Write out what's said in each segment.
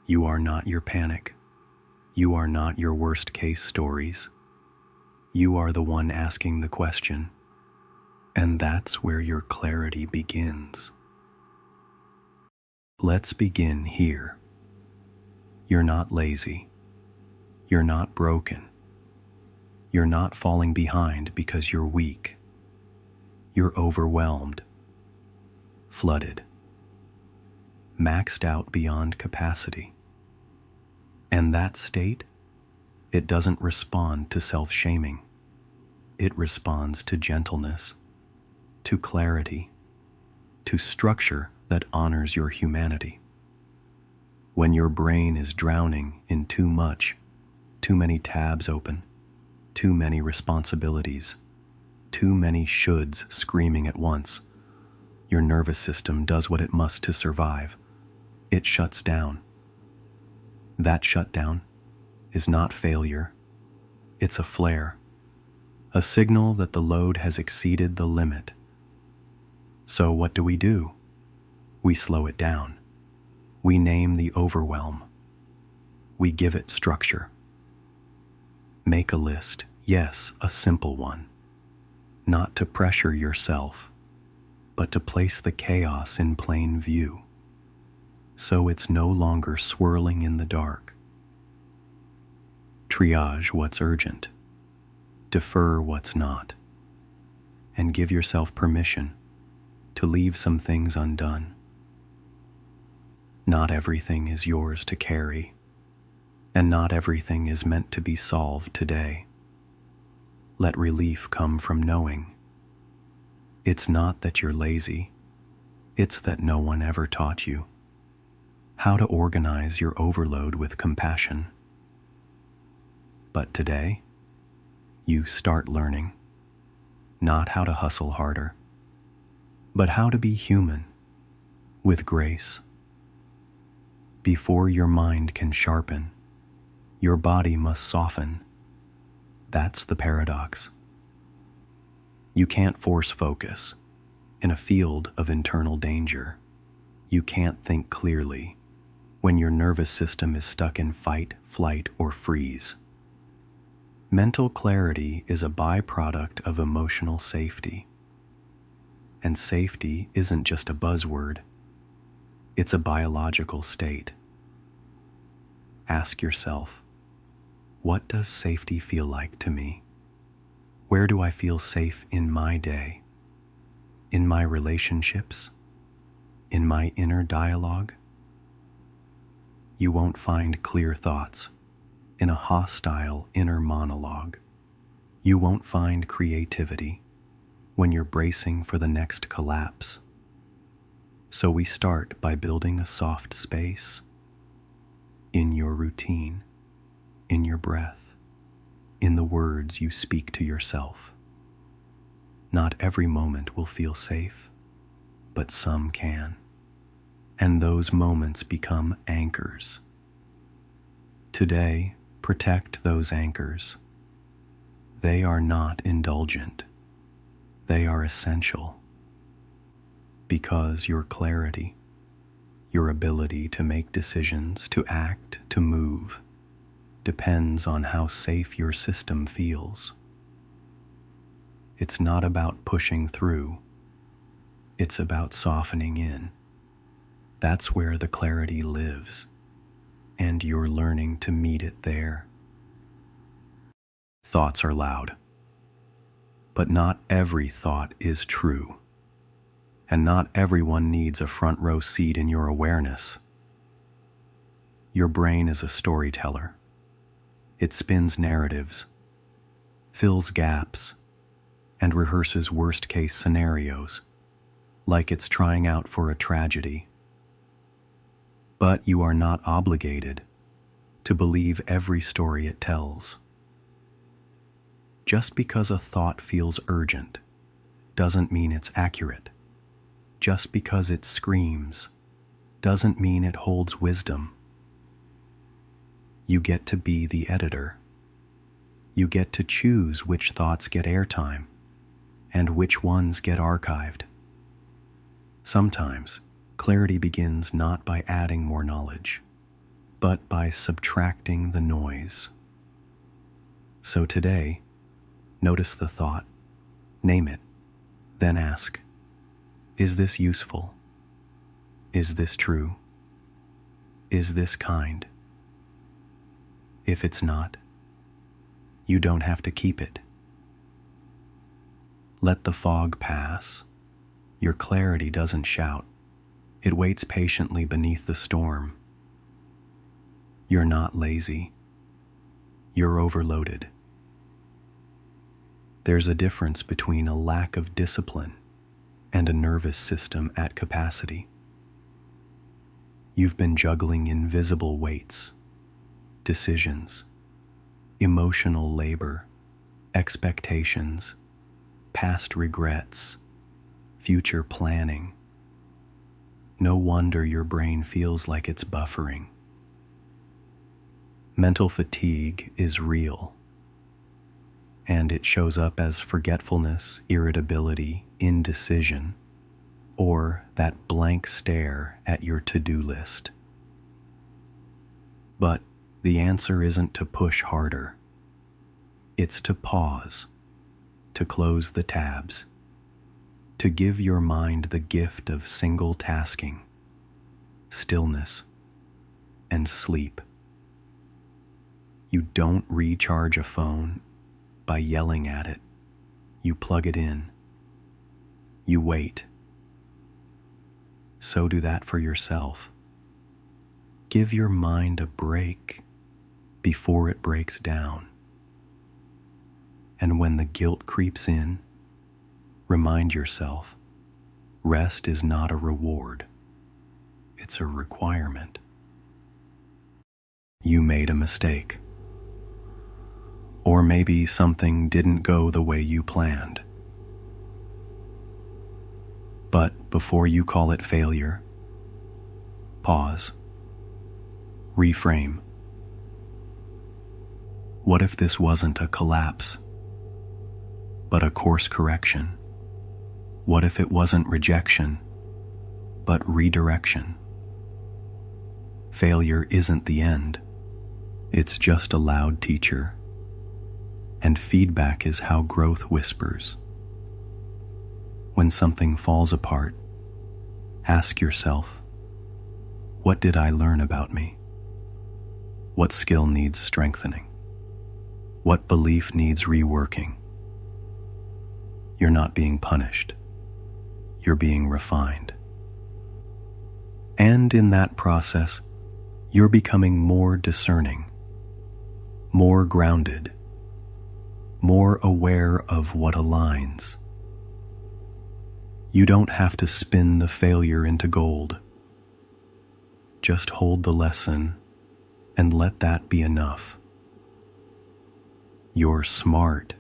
You are not your panic. You are not your worst-case stories. You are the one asking the question, and that's where your clarity begins. Let's begin here. You're not lazy. You're not broken. You're not falling behind because you're weak. You're overwhelmed, flooded, maxed out beyond capacity. And that state, it doesn't respond to self-shaming. It responds to gentleness, to clarity, to structure that honors your humanity. When your brain is drowning in too much, too many tabs open, too many responsibilities, too many shoulds screaming at once, your nervous system does what it must to survive. It shuts down. That shutdown is not failure. It's a flare, a signal that the load has exceeded the limit. So what do? We slow it down. We name the overwhelm. We give it structure. Make a list, yes, a simple one. Not to pressure yourself, but to place the chaos in plain view, so it's no longer swirling in the dark. Triage what's urgent, defer what's not, and give yourself permission to leave some things undone. Not everything is yours to carry, and not everything is meant to be solved today. Let relief come from knowing. It's not that you're lazy, it's that no one ever taught you how to organize your overload with compassion. But today, you start learning, not how to hustle harder, but how to be human, with grace. Before your mind can sharpen, your body must soften. That's the paradox. You can't force focus in a field of internal danger. You can't think clearly when your nervous system is stuck in fight, flight, or freeze. Mental clarity is a byproduct of emotional safety. And safety isn't just a buzzword. It's a biological state. Ask yourself, what does safety feel like to me? Where do I feel safe in my day? In my relationships? In my inner dialogue? You won't find clear thoughts in a hostile inner monologue. You won't find creativity when you're bracing for the next collapse. So we start by building a soft space in your routine, in your breath, in the words you speak to yourself. Not every moment will feel safe, but some can. And those moments become anchors. Today, protect those anchors. They are not indulgent. They are essential. Because your clarity, your ability to make decisions, to act, to move, depends on how safe your system feels. It's not about pushing through. It's about softening in. That's where the clarity lives, and you're learning to meet it there. Thoughts are loud, but not every thought is true, and not everyone needs a front row seat in your awareness. Your brain is a storyteller. It spins narratives, fills gaps, and rehearses worst-case scenarios, like it's trying out for a tragedy. But you are not obligated to believe every story it tells. Just because a thought feels urgent doesn't mean it's accurate. Just because it screams doesn't mean it holds wisdom. You get to be the editor. You get to choose which thoughts get airtime and which ones get archived. Sometimes, clarity begins not by adding more knowledge, but by subtracting the noise. So today, notice the thought, name it, then ask, is this useful? Is this true? Is this kind? If it's not, you don't have to keep it. Let the fog pass. Your clarity doesn't shout. It waits patiently beneath the storm. You're not lazy. You're overloaded. There's a difference between a lack of discipline and a nervous system at capacity. You've been juggling invisible weights, decisions, emotional labor, expectations, past regrets, future planning. No wonder your brain feels like it's buffering. Mental fatigue is real, and it shows up as forgetfulness, irritability, indecision, or that blank stare at your to-do list. But the answer isn't to push harder. It's to pause, to close the tabs, to give your mind the gift of single tasking, stillness, and sleep. You don't recharge a phone by yelling at it. You plug it in. You wait. So do that for yourself. Give your mind a break before it breaks down. And when the guilt creeps in, remind yourself, rest is not a reward. It's a requirement. You made a mistake. Or maybe something didn't go the way you planned. But before you call it failure, pause. Reframe. What if this wasn't a collapse, but a course correction? What if it wasn't rejection, but redirection? Failure isn't the end. It's just a loud teacher. And feedback is how growth whispers. When something falls apart, ask yourself, what did I learn about me? What skill needs strengthening? What belief needs reworking? You're not being punished. You're being refined. And in that process, you're becoming more discerning, more grounded, more aware of what aligns. You don't have to spin the failure into gold. Just hold the lesson and let that be enough. You're smart,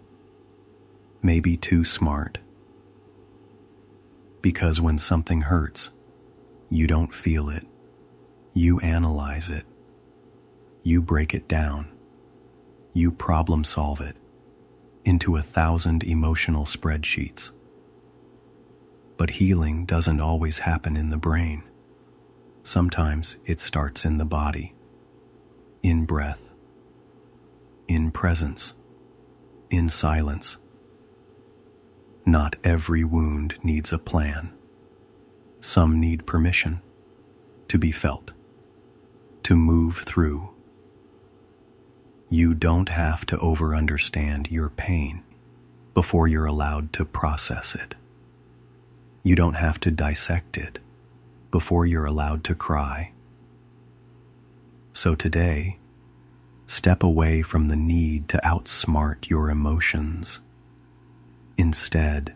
maybe too smart. Because when something hurts, you don't feel it. You analyze it. You break it down. You problem solve it into 1,000 emotional spreadsheets. But healing doesn't always happen in the brain. Sometimes it starts in the body, in breath, in presence, in silence. Not every wound needs a plan. Some need permission to be felt, to move through. You don't have to over-understand your pain before you're allowed to process it. You don't have to dissect it before you're allowed to cry. So today, step away from the need to outsmart your emotions. Instead,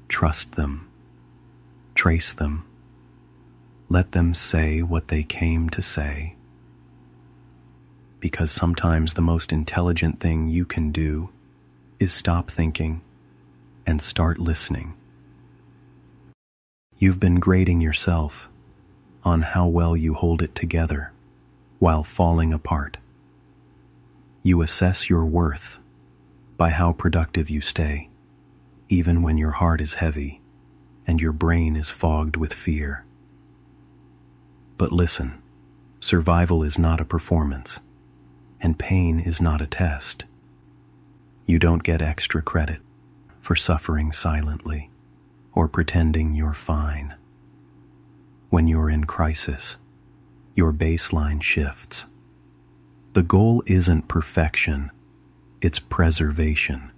trust them, trace them, let them say what they came to say. Because sometimes the most intelligent thing you can do is stop thinking and start listening. You've been grading yourself on how well you hold it together while falling apart. You assess your worth by how productive you stay, even when your heart is heavy and your brain is fogged with fear. But listen, Survival is not a performance, and pain is not a test. You don't get extra credit for suffering silently or pretending you're fine. When you're in crisis, your baseline shifts. The goal isn't perfection, it's preservation.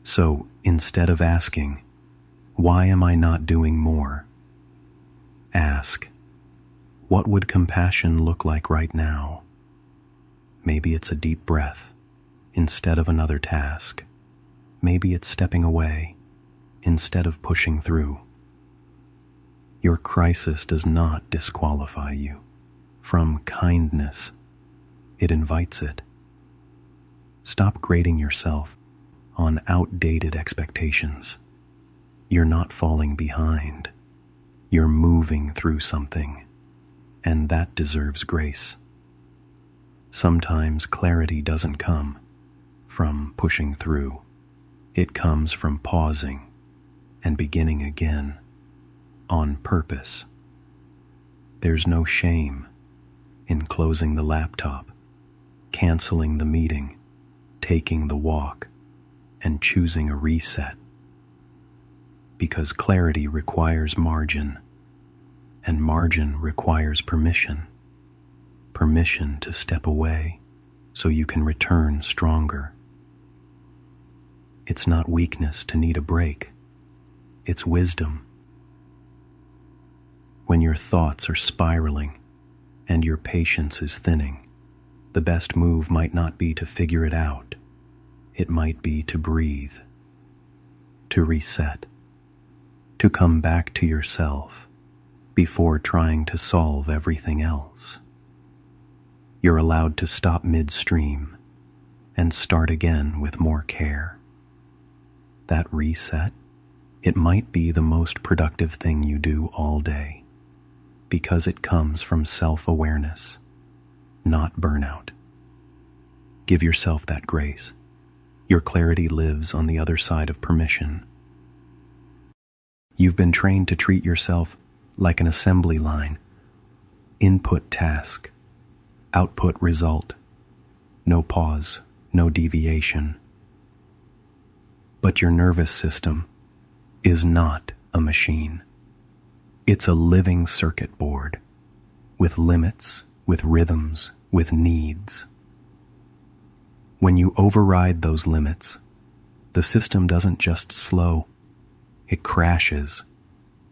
So instead of asking, "Why am I not doing more?" ask, "What would compassion look like right now?" Maybe it's a deep breath instead of another task. Maybe it's stepping away instead of pushing through. Your crisis does not disqualify you from kindness. It invites it. Stop grading yourself on outdated expectations. You're not falling behind. You're moving through something, and that deserves grace. Sometimes clarity doesn't come from pushing through. It comes from pausing and beginning again on purpose. There's no shame in closing the laptop, canceling the meeting, taking the walk, and choosing a reset. Because clarity requires margin, and margin requires permission. Permission to step away so you can return stronger. It's not weakness to need a break. It's wisdom. When your thoughts are spiraling and your patience is thinning, the best move might not be to figure it out. It might be to breathe, to reset, to come back to yourself before trying to solve everything else. You're allowed to stop midstream and start again with more care. That reset, it might be the most productive thing you do all day, because it comes from self-awareness, not burnout. Give yourself that grace. Your clarity lives on the other side of permission. You've been trained to treat yourself like an assembly line. Input task, output result. No pause, no deviation. But your nervous system is not a machine. It's a living circuit board with limits, with rhythms, with needs. When you override those limits, the system doesn't just slow, it crashes.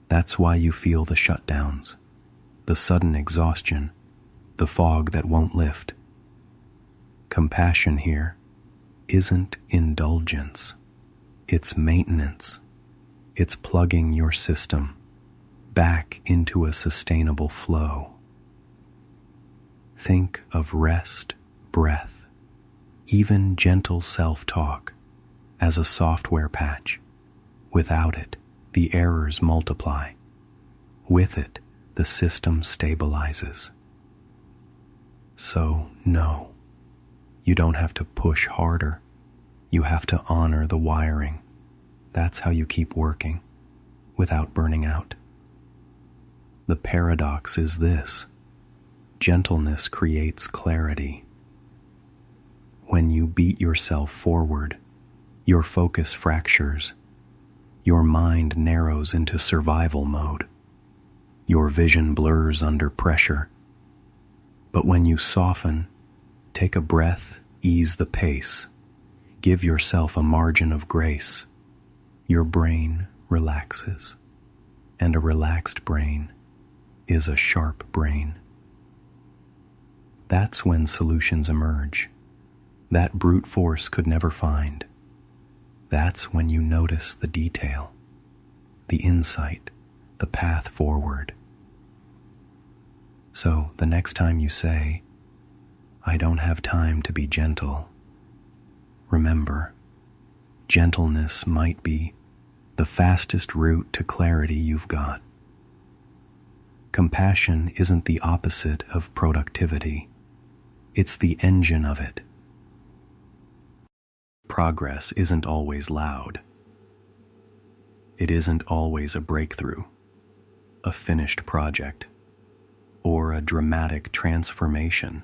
That's why you feel the shutdowns, the sudden exhaustion, the fog that won't lift. Compassion here isn't indulgence. It's maintenance. It's plugging your system back into a sustainable flow. Think of rest, breath, even gentle self-talk as a software patch. Without it, the errors multiply. With it, the system stabilizes. So, no, you don't have to push harder. You have to honor the wiring. That's how you keep working, without burning out. The paradox is this: gentleness creates clarity. When you beat yourself forward, your focus fractures. Your mind narrows into survival mode. Your vision blurs under pressure. But when you soften, take a breath, ease the pace, give yourself a margin of grace, your brain relaxes. And a relaxed brain is a sharp brain. That's when solutions emerge that brute force could never find. That's when you notice the detail, the insight, the path forward. So the next time you say, "I don't have time to be gentle," remember, gentleness might be the fastest route to clarity you've got. Compassion isn't the opposite of productivity. It's the engine of it. Progress isn't always loud. It isn't always a breakthrough, a finished project, or a dramatic transformation.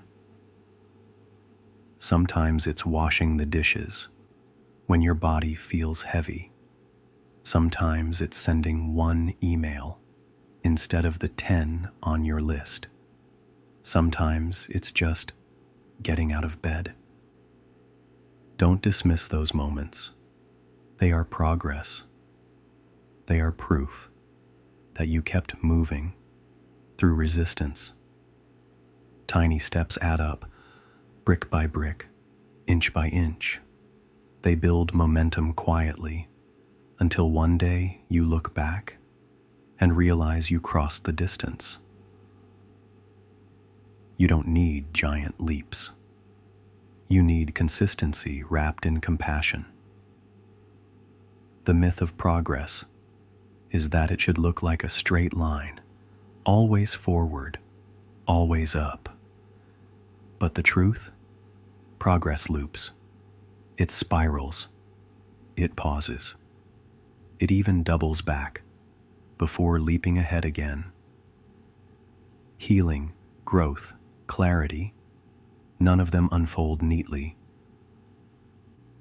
Sometimes it's washing the dishes when your body feels heavy. Sometimes it's sending one email instead of the 10 on your list. Sometimes it's just getting out of bed. Don't dismiss those moments. They are progress. They are proof that you kept moving through resistance. Tiny steps add up, brick by brick, inch by inch. They build momentum quietly until one day you look back and realize you crossed the distance. You don't need giant leaps. You need consistency wrapped in compassion. The myth of progress is that it should look like a straight line, always forward, always up. But the truth? Progress loops. It spirals. It pauses. It even doubles back before leaping ahead again. Healing, growth, clarity, none of them unfold neatly.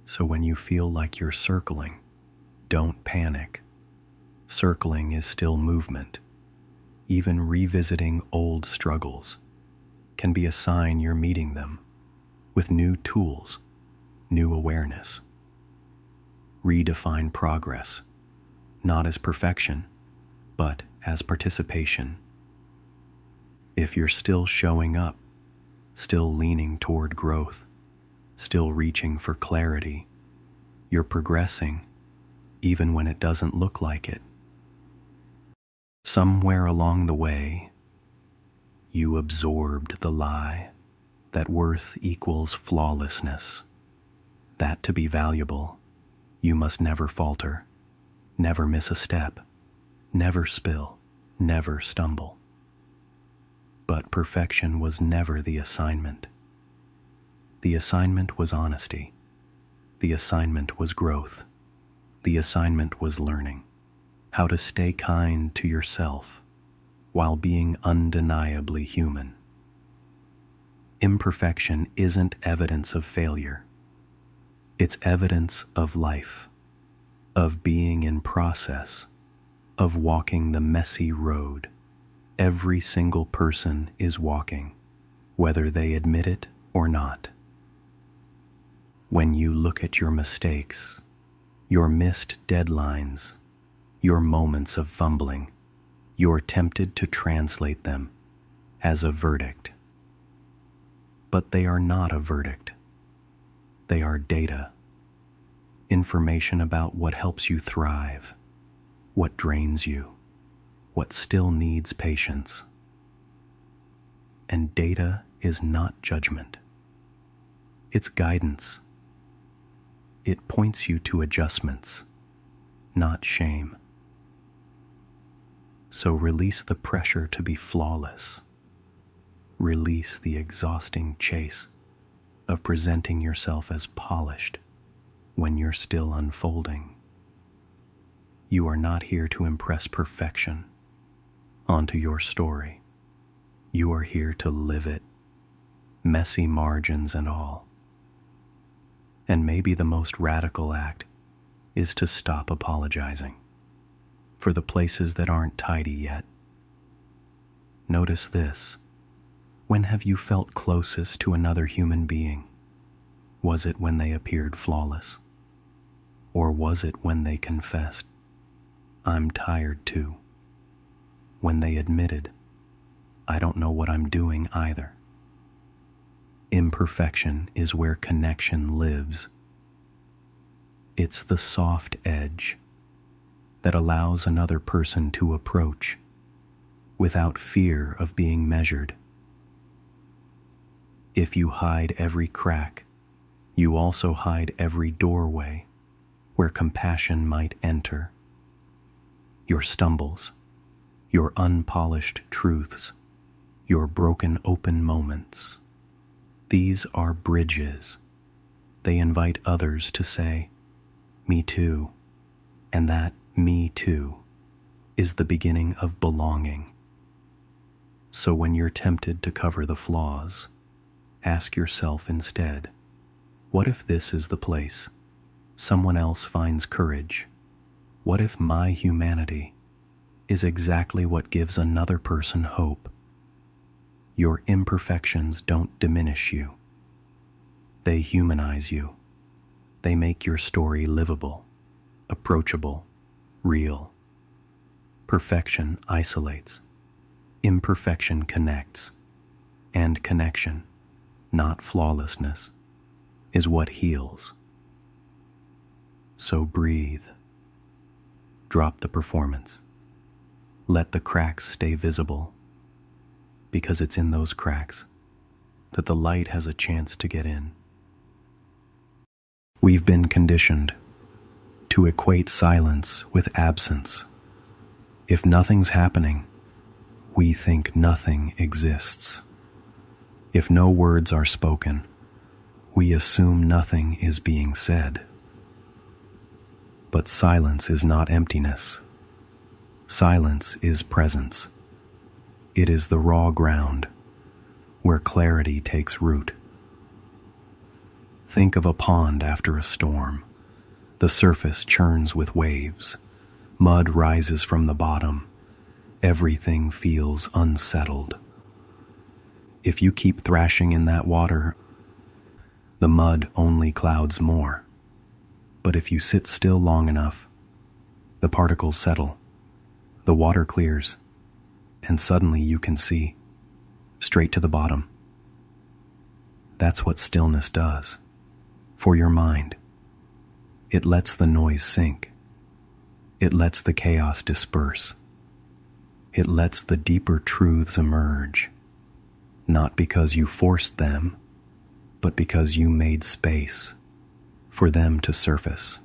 So when you feel like you're circling, don't panic. Circling is still movement. Even revisiting old struggles can be a sign you're meeting them with new tools, new awareness. Redefine progress, not as perfection, but as participation. If you're still showing up, still leaning toward growth, still reaching for clarity, you're progressing even when it doesn't look like it. Somewhere along the way, you absorbed the lie that worth equals flawlessness, that to be valuable, you must never falter, never miss a step, never spill, never stumble. But perfection was never the assignment. The assignment was honesty. The assignment was growth. The assignment was learning how to stay kind to yourself while being undeniably human. Imperfection isn't evidence of failure. It's evidence of life, of being in process, of walking the messy road every single person is walking, whether they admit it or not. When you look at your mistakes, your missed deadlines, your moments of fumbling, you're tempted to translate them as a verdict. But they are not a verdict. They are data, information about what helps you thrive, what drains you, what still needs patience. And data is not judgment. It's guidance. It points you to adjustments, not shame. So release the pressure to be flawless. Release the exhausting chase of presenting yourself as polished when you're still unfolding. You are not here to impress perfection onto your story. You are here to live it, messy margins and all. And maybe the most radical act is to stop apologizing for the places that aren't tidy yet. Notice this. When have you felt closest to another human being? Was it when they appeared flawless? Or was it when they confessed, "I'm tired too"? When they admitted, "I don't know what I'm doing either"? Imperfection is where connection lives. It's the soft edge that allows another person to approach without fear of being measured. If you hide every crack, you also hide every doorway where compassion might enter. Your stumbles, your unpolished truths, your broken open moments. These are bridges. They invite others to say, "Me too," and that "me too" is the beginning of belonging. So when you're tempted to cover the flaws, ask yourself instead, what if this is the place someone else finds courage? What if my humanity is exactly what gives another person hope? Your imperfections don't diminish you. They humanize you. They make your story livable, approachable, real. Perfection isolates. Imperfection connects. And connection, not flawlessness, is what heals. So breathe. Drop the performance. Let the cracks stay visible, because it's in those cracks that the light has a chance to get in. We've been conditioned to equate silence with absence. If nothing's happening, we think nothing exists. If no words are spoken, we assume nothing is being said. But silence is not emptiness. Silence is presence. It is the raw ground where clarity takes root. Think of a pond after a storm. The surface churns with waves. Mud rises from the bottom. Everything feels unsettled. If you keep thrashing in that water, the mud only clouds more. But if you sit still long enough, the particles settle, the water clears, and suddenly you can see straight to the bottom. That's what stillness does for your mind. It lets the noise sink. It lets the chaos disperse. It lets the deeper truths emerge, not because you forced them, but because you made space for them to surface.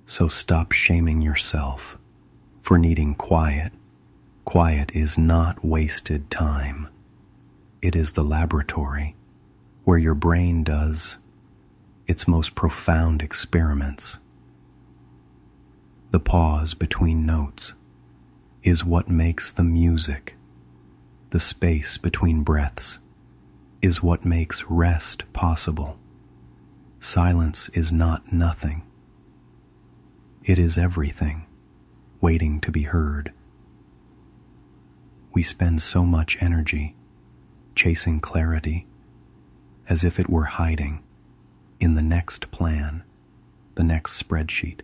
So stop shaming yourself for needing quiet. Quiet is not wasted time. It is the laboratory where your brain does its most profound experiments. The pause between notes is what makes the music. The space between breaths is what makes rest possible. Silence is not nothing. It is everything, waiting to be heard. We spend so much energy chasing clarity as if it were hiding in the next plan, the next spreadsheet,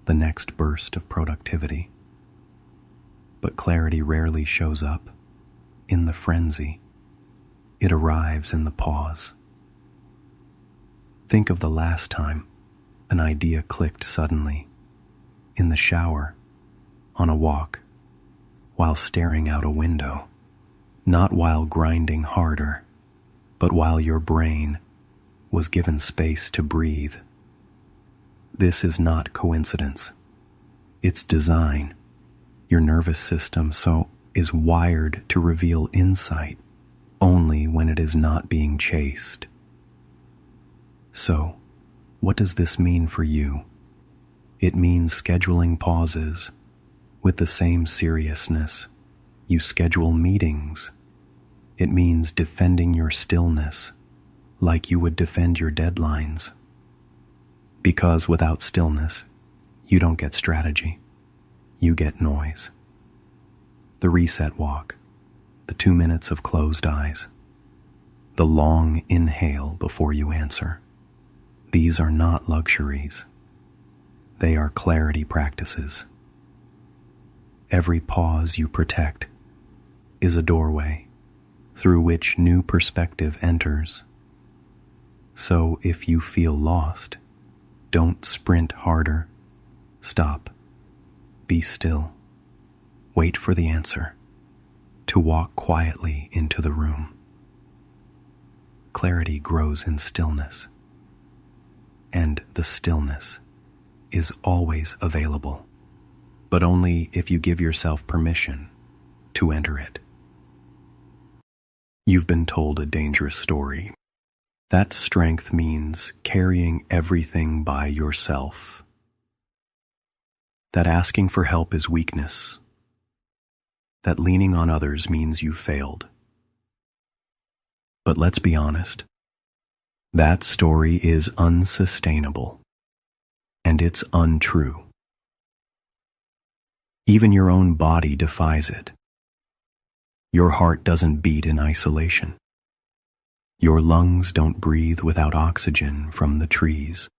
the next burst of productivity. But clarity rarely shows up in the frenzy. It arrives in the pause. Think of the last time an idea clicked suddenly, in the shower, on a walk, while staring out a window, not while grinding harder, but while your brain was given space to breathe. This is not coincidence. It's design. Your nervous system is wired to reveal insight only when it is not being chased. So, what does this mean for you? It means scheduling pauses with the same seriousness you schedule meetings. It means defending your stillness like you would defend your deadlines. Because without stillness, you don't get strategy. You get noise. The reset walk, the 2 minutes of closed eyes, the long inhale before you answer. These are not luxuries. They are clarity practices. Every pause you protect is a doorway through which new perspective enters. So if you feel lost, don't sprint harder. Stop. Be still. Wait for the answer. To walk quietly into the room. Clarity grows in stillness. And the stillness is always available, but only if you give yourself permission to enter it. You've been told a dangerous story. That strength means carrying everything by yourself. That asking for help is weakness. that leaning on others means you failed. But let's be honest, that story is unsustainable, and it's untrue. Even your own body defies it. Your heart doesn't beat in isolation. Your lungs don't breathe without oxygen from the trees.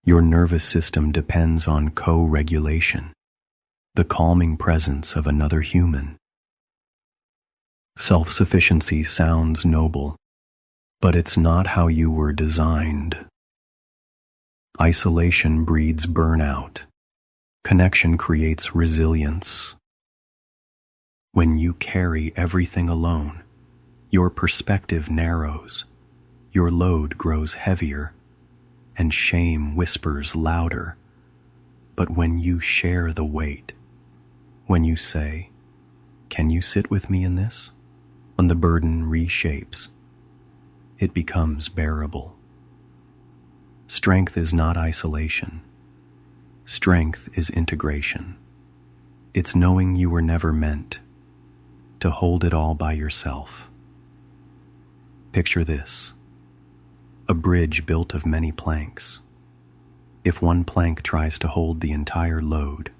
Your nervous system depends on co-regulation, the calming presence of another human. Self-sufficiency sounds noble, but it's not how you were designed. Isolation breeds burnout. Connection creates resilience. When you carry everything alone, your perspective narrows, your load grows heavier, and shame whispers louder. But when you share the weight, when you say, "Can you sit with me in this?" when the burden reshapes, it becomes bearable. Strength is not isolation. Strength is integration. It's knowing you were never meant to hold it all by yourself. Picture this: a bridge built of many planks. If one plank tries to hold the entire load,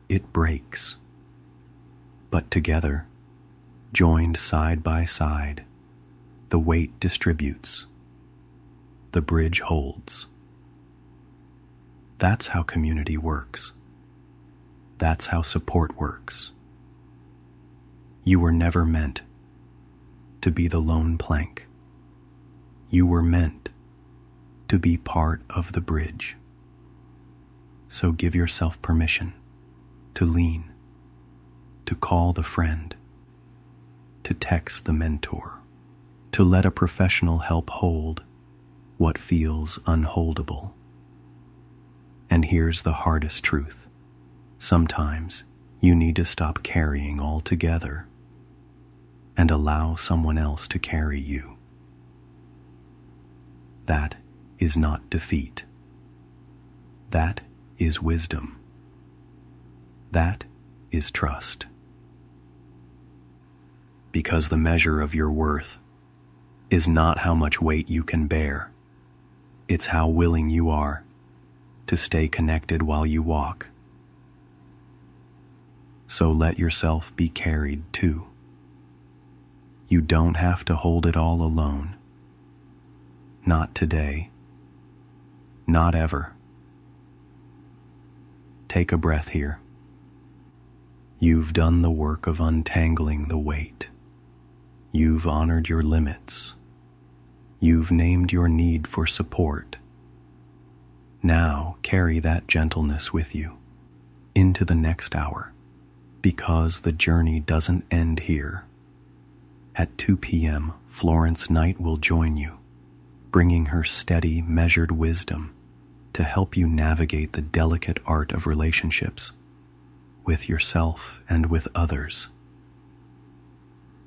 it breaks. But together, joined side by side, the weight distributes. The bridge holds. That's how community works. That's how support works. You were never meant to be the lone plank. You were meant to be part of the bridge. So give yourself permission to lean, to call the friend, to text the mentor, to let a professional help hold what feels unholdable. And here's the hardest truth. Sometimes you need to stop carrying altogether and allow someone else to carry you. That is not defeat. That is wisdom. That is trust. Because the measure of your worth is not how much weight you can bear. It's how willing you are to stay connected while you walk. So let yourself be carried too. You don't have to hold it all alone. Not today. Not ever. Take a breath here. You've done the work of untangling the weight. You've honored your limits. You've named your need for support. Now carry that gentleness with you into the next hour, because the journey doesn't end here. At 2 p.m., Florence Knight will join you, bringing her steady, measured wisdom to help you navigate the delicate art of relationships with yourself and with others.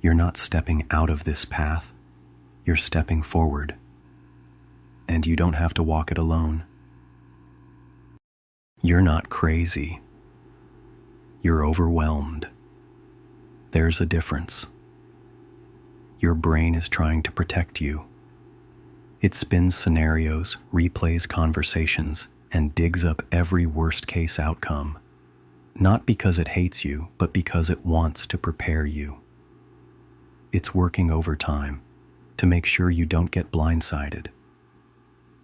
You're not stepping out of this path, you're stepping forward. And you don't have to walk it alone. You're not crazy. You're overwhelmed. There's a difference. Your brain is trying to protect you. It spins scenarios, replays conversations, and digs up every worst-case outcome. Not because it hates you, but because it wants to prepare you. It's working overtime to make sure you don't get blindsided.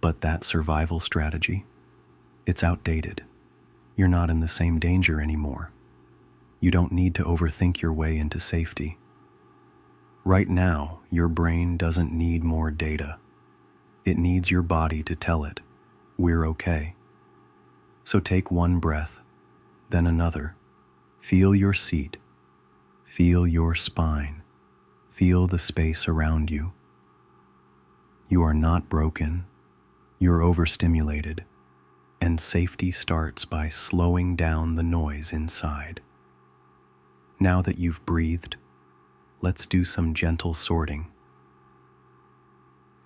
But that survival strategy, it's outdated. You're not in the same danger anymore. You don't need to overthink your way into safety. Right now, your brain doesn't need more data. It needs your body to tell it, we're okay. So take one breath, then another. Feel your seat. Feel your spine. Feel the space around you. You are not broken. You're overstimulated. And safety starts by slowing down the noise inside. Now that you've breathed, let's do some gentle sorting.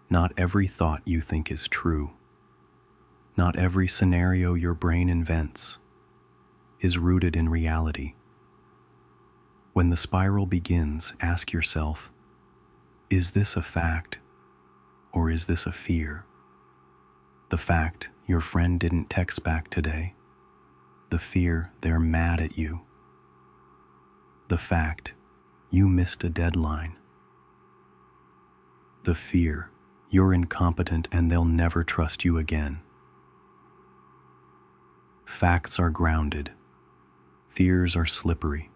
Not every thought you think is true. Not every scenario your brain invents is rooted in reality. When the spiral begins, ask yourself, is this a fact or is this a fear? The fact, your friend didn't text back today. The fear, they're mad at you. The fact, you missed a deadline. The fear, you're incompetent and they'll never trust you again. Facts are grounded. Fears are slippery.